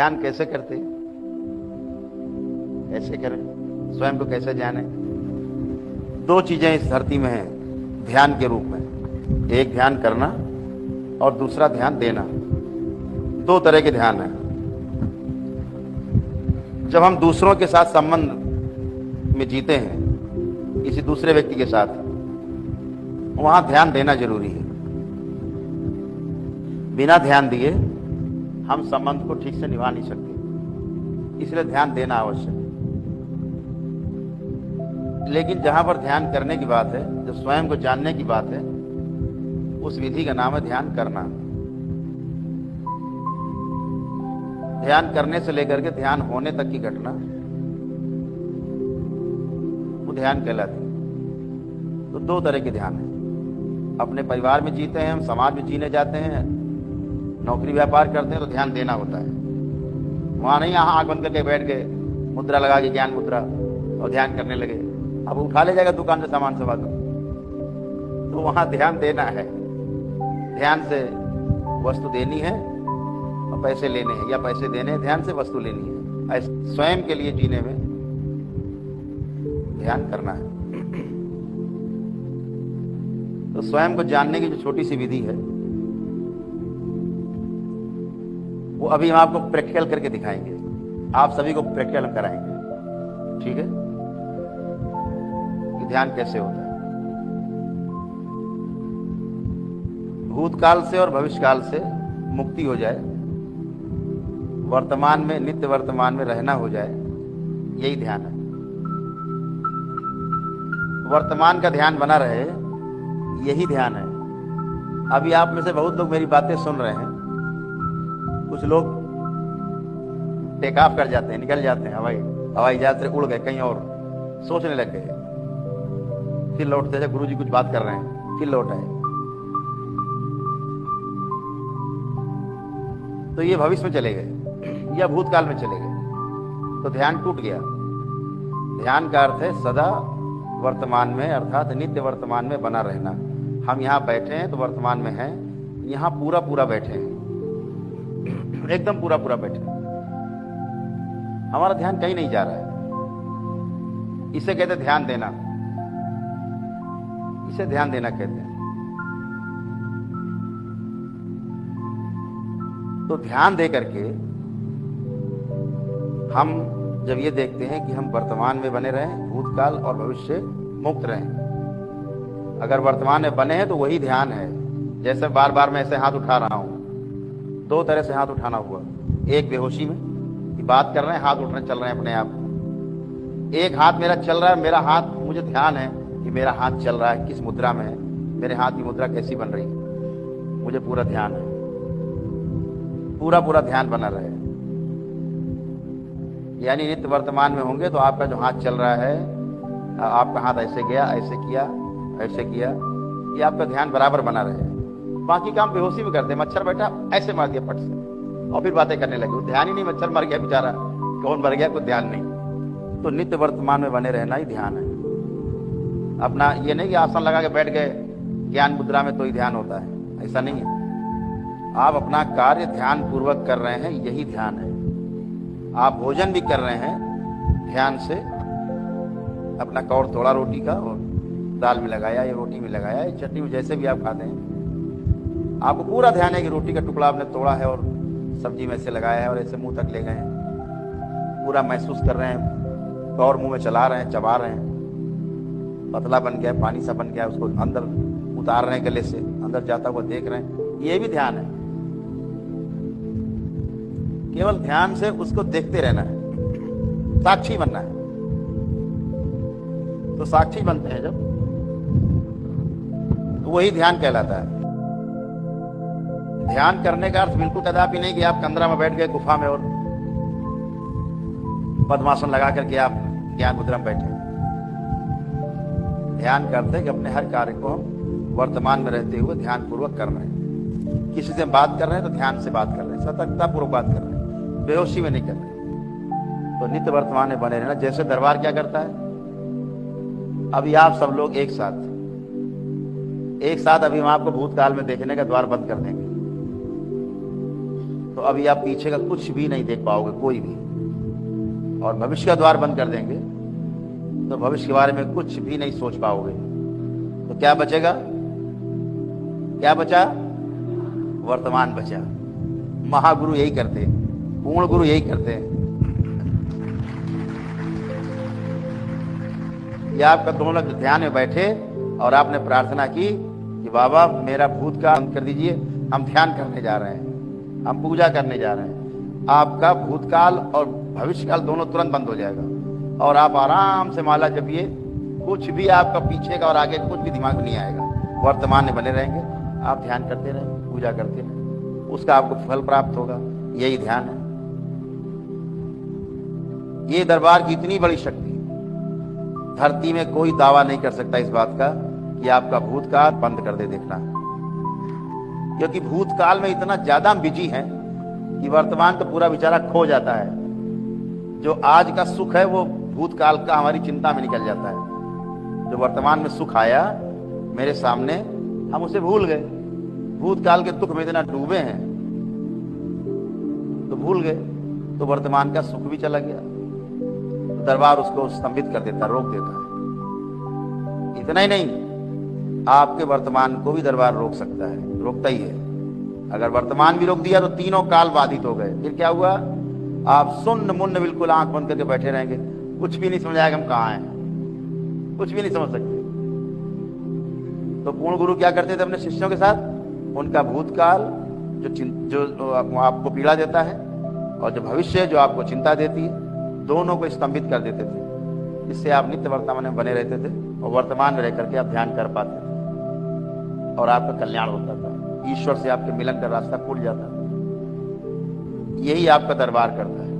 ध्यान कैसे करते, कैसे करें, स्वयं को कैसे जाने? दो चीजें इस धरती में हैं ध्यान के रूप में, एक ध्यान करना और दूसरा ध्यान देना। दो तरह के ध्यान हैं। जब हम दूसरों के साथ संबंध में जीते हैं, किसी दूसरे व्यक्ति के साथ, वहां ध्यान देना जरूरी है। बिना ध्यान दिए हम संबंध को ठीक से निभा नहीं सकते, इसलिए ध्यान देना आवश्यक है। लेकिन जहां पर ध्यान करने की बात है, जो स्वयं को जानने की बात है, उस विधि का नाम है ध्यान करना। ध्यान करने से लेकर के ध्यान होने तक की घटना वो ध्यान कहलाती है। तो दो तरह के ध्यान है। अपने परिवार में जीते हैं हम, समाज में जीने जाते हैं, नौकरी व्यापार करते हैं, तो ध्यान देना होता है। वहां नहीं यहाँ आंख बंद करके बैठ गए, मुद्रा लगा के ज्ञान मुद्रा और ध्यान करने लगे, अब उठा ले जाएगा दुकान से सामान सब आदमी। तो वहां ध्यान देना है, ध्यान से वस्तु देनी है और पैसे लेने हैं, या पैसे देने हैं ध्यान से वस्तु लेनी है। ऐसे स्वयं के लिए जीने में ध्यान करना है। तो स्वयं को जानने की जो छोटी सी विधि है, वो अभी हम आपको प्रैक्टिकल करके दिखाएंगे। आप सभी को प्रैक्टिकल कराएंगे, ठीक है, कि ध्यान कैसे होता है। भूतकाल से और भविष्यकाल से मुक्ति हो जाए, वर्तमान में, नित्य वर्तमान में रहना हो जाए, यही ध्यान है। वर्तमान का ध्यान बना रहे, यही ध्यान है। अभी आप में से बहुत लोग मेरी बातें सुन रहे हैं, कुछ लोग टेक ऑफ कर जाते हैं, निकल जाते हैं, हवाई जहाज से उड़ गए कहीं और, सोचने लग गए, फिर लौटते हैं, गुरु जी कुछ बात कर रहे हैं, फिर लौट आए। तो ये भविष्य में चले गए या भूतकाल में चले गए, तो ध्यान टूट गया। ध्यान का अर्थ है सदा वर्तमान में, अर्थात नित्य वर्तमान में बना रहना। हम यहाँ बैठे हैं तो वर्तमान में हैं, यहाँ पूरा पूरा बैठे हैं, एकदम पूरा पूरा बैठे हैं, हमारा ध्यान कहीं नहीं जा रहा है। इसे कहते ध्यान देना, इसे ध्यान देना कहते हैं। तो ध्यान दे करके हम जब ये देखते हैं कि हम वर्तमान में बने रहें, भूतकाल और भविष्य मुक्त रहें। अगर वर्तमान में बने हैं तो वही ध्यान है। जैसे बार बार मैं ऐसे हाथ उठा रहा हूं, दो तरह से हाथ उठाना हुआ। एक बेहोशी में कि बात कर रहे हैं, हाथ उठने चल रहे हैं अपने आप। एक हाथ मेरा चल रहा है, मेरा हाथ, मुझे ध्यान है कि मेरा हाथ चल रहा है, किस मुद्रा में है, मेरे हाथ की मुद्रा कैसी बन रही है, मुझे पूरा ध्यान है। पूरा पूरा ध्यान बना रहे, यानी नित्य वर्तमान में होंगे तो आपका जो हाथ चल रहा है, आपका हाथ ऐसे गया, ऐसे किया, ऐसे किया, ये आपका ध्यान बराबर बना रहे। बाकी काम बेहोशी में करते, मच्छर बैठा ऐसे मार दिया फट से और फिर बातें करने लगे, ध्यान ही नहीं, मच्छर मर गया बेचारा, कौन मर गया, कोई ध्यान नहीं। तो नित्य वर्तमान में बने रहना ही ध्यान है। अपना ये नहीं कि आसन लगा के बैठ गए ज्ञान मुद्रा में तो ही ध्यान होता है, ऐसा नहीं है। आप अपना कार्य ध्यान पूर्वक कर रहे हैं, यही ध्यान है। आप भोजन भी कर रहे हैं ध्यान से, अपना कौर तोड़ा रोटी का और दाल में लगाया या रोटी में लगाया या चटनी में, जैसे भी आप खाते हैं, आपको पूरा ध्यान है कि रोटी का टुकड़ा आपने तोड़ा है और सब्जी में ऐसे लगाया है और ऐसे मुंह तक ले गए हैं, पूरा महसूस कर रहे हैं, कौर मुंह में चला रहे हैं, चबा रहे हैं, पतला बन गया, पानी सा बन गया, उसको अंदर उतार रहे हैं, गले से अंदर जाता हुआ देख रहे हैं, ये भी ध्यान है। केवल ध्यान से उसको देखते रहना है, साक्षी बनना है। तो साक्षी बनते हैं जब, तो वही ध्यान कहलाता है। ध्यान करने का अर्थ बिल्कुल कदापि नहीं कि आप कंदरा में बैठ गए गुफा में और पद्मासन लगा करके आप ज्ञान मुद्रा में बैठे। ध्यान करते हैं कि अपने हर कार्य को हम वर्तमान में रहते हुए ध्यान पूर्वक कर रहे हैं। किसी से बात कर रहे हैं तो ध्यान से बात कर रहे हैं, सतर्कता पूर्वक बात कर रहे हैं, बेहोशी में नहीं कर रहे। तो नित्य वर्तमान में बने रहना। जैसे दरबार क्या करता है, अभी आप सब लोग एक साथ अभी हम आपको भूतकाल में देखने का द्वार बंद कर देंगे। तो तो अभी आप पीछे का कुछ भी नहीं देख पाओगे, कोई भी। और भविष्य का द्वार बंद कर देंगे तो भविष्य के बारे में कुछ भी नहीं सोच पाओगे। तो क्या बचेगा? क्या बचा? वर्तमान बचा। महागुरु यही करते हैं, पूर्ण गुरु यही करते हैं। ये आपका दोनों लोग ध्यान में बैठे और आपने प्रार्थना की कि बाबा मेरा भूतकाल बंद कर दीजिए, हम ध्यान करने जा रहे हैं, हम पूजा करने जा रहे हैं। आपका भूतकाल और भविष्यकाल दोनों तुरंत बंद हो जाएगा और आप आराम से माला जपिए। कुछ भी आपका पीछे का और आगे कुछ भी दिमाग में नहीं आएगा, वर्तमान में बने रहेंगे। आप ध्यान करते रहें, पूजा करते रहें, उसका आपको फल प्राप्त होगा। यही ध्यान है। ये दरबार की इतनी बड़ी शक्ति, धरती में कोई दावा नहीं कर सकता इस बात का कि आपका भूतकाल बंद कर दे देखना, क्योंकि भूतकाल में इतना ज्यादा बिजी है कि वर्तमान तो पूरा बेचारा खो जाता है। जो आज का सुख है वो भूतकाल का हमारी चिंता में निकल जाता है। जो वर्तमान में सुख आया मेरे सामने, हम उसे भूल गए। भूतकाल के दुख में इतना डूबे हैं तो भूल गए, तो वर्तमान का सुख भी चला गया। तो दरबार उसको स्तंभित कर देता, रोक देता है। इतना ही नहीं, आपके वर्तमान को भी दरबार रोक सकता है, रोकता ही है। अगर वर्तमान भी रोक दिया तो तीनों काल बाधित हो गए। फिर क्या हुआ? आप सुन्न मुन्न बिल्कुल आंख बंद करके बैठे रहेंगे, कुछ भी नहीं समझ आएगा हम कहाँ हैं, कुछ भी नहीं समझ सकते। तो पूर्ण गुरु क्या करते थे अपने शिष्यों के साथ? उनका भूतकाल जो आपको पीड़ा देता है और जो भविष्य जो आपको चिंता देती है, दोनों को स्तंभित कर देते थे। इससे आप नित्य वर्तमान में बने रहते थे और वर्तमान में रह करके आप ध्यान कर पाते थे और आपका कल्याण होता था। ईश्वर से आपके मिलन का रास्ता खुल जाता था। यही आपका दरबार करता है।